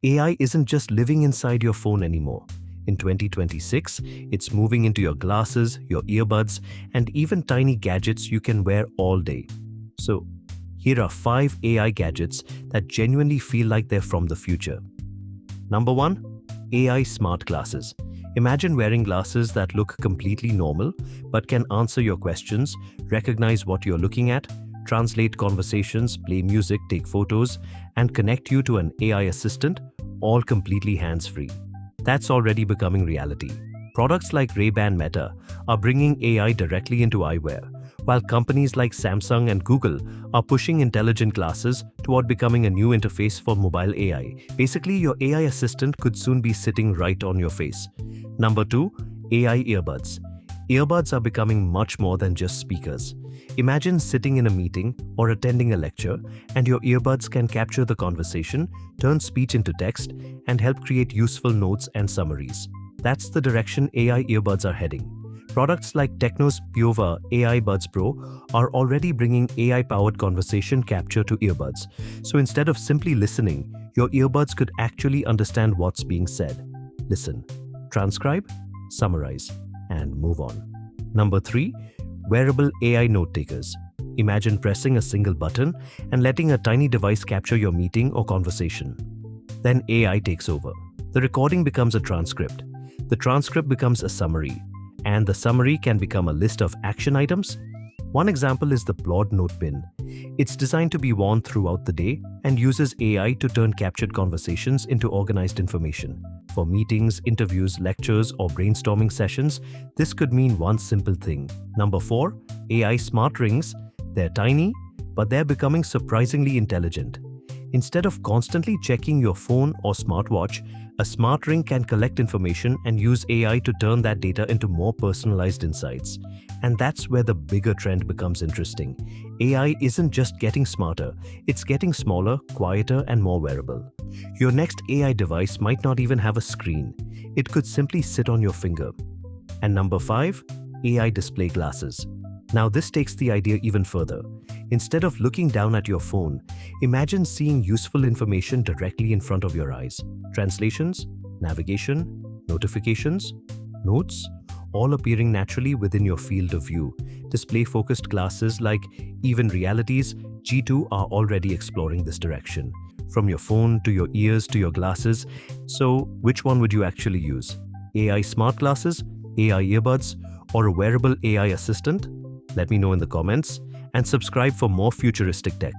AI isn't just living inside your phone anymore. In 2026, it's moving into your glasses, your earbuds, and even tiny gadgets you can wear all day. So, here are 5 AI gadgets that genuinely feel like they're from the future. Number 1, AI smart glasses. Imagine wearing glasses that look completely normal but can answer your questions, recognize what you're looking at, translate conversations, play music, take photos, and connect you to an AI assistant, all completely hands-free. That's already becoming reality. Products like Ray-Ban Meta are bringing AI directly into eyewear, while companies like Samsung and Google are pushing intelligent glasses toward becoming a new interface for mobile AI. Basically, your AI assistant could soon be sitting right on your face. Number 2, AI earbuds. Earbuds are becoming much more than just speakers. Imagine sitting in a meeting or attending a lecture, and your earbuds can capture the conversation, turn speech into text, and help create useful notes and summaries. That's the direction AI earbuds are heading. Products like Techno's Piova AI Buds Pro are already bringing AI-powered conversation capture to earbuds. So instead of simply listening, your earbuds could actually understand what's being said. Listen, transcribe, summarize, and move on. Number 3, wearable AI note-takers. Imagine pressing a single button and letting a tiny device capture your meeting or conversation. Then AI takes over. The recording becomes a transcript. The transcript becomes a summary, and the summary can become a list of action items. One example is the Plod Note Pin. It's designed to be worn throughout the day and uses AI to turn captured conversations into organized information. For meetings, interviews, lectures, or brainstorming sessions, this could mean one simple thing. Number 4, AI smart rings. They're tiny, but they're becoming surprisingly intelligent. Instead of constantly checking your phone or smartwatch, a smart ring can collect information and use AI to turn that data into more personalized insights. And that's where the bigger trend becomes interesting. AI isn't just getting smarter, it's getting smaller, quieter, and more wearable. Your next AI device might not even have a screen. It could simply sit on your finger. And number 5, AI display glasses. Now this takes the idea even further. Instead of looking down at your phone, imagine seeing useful information directly in front of your eyes. Translations, navigation, notifications, notes, all appearing naturally within your field of view. Display-focused glasses like Even Realities G2 are already exploring this direction. From your phone to your ears to your glasses. So, which one would you actually use? AI smart glasses, AI earbuds, or a wearable AI assistant? Let me know in the comments and subscribe for more futuristic tech.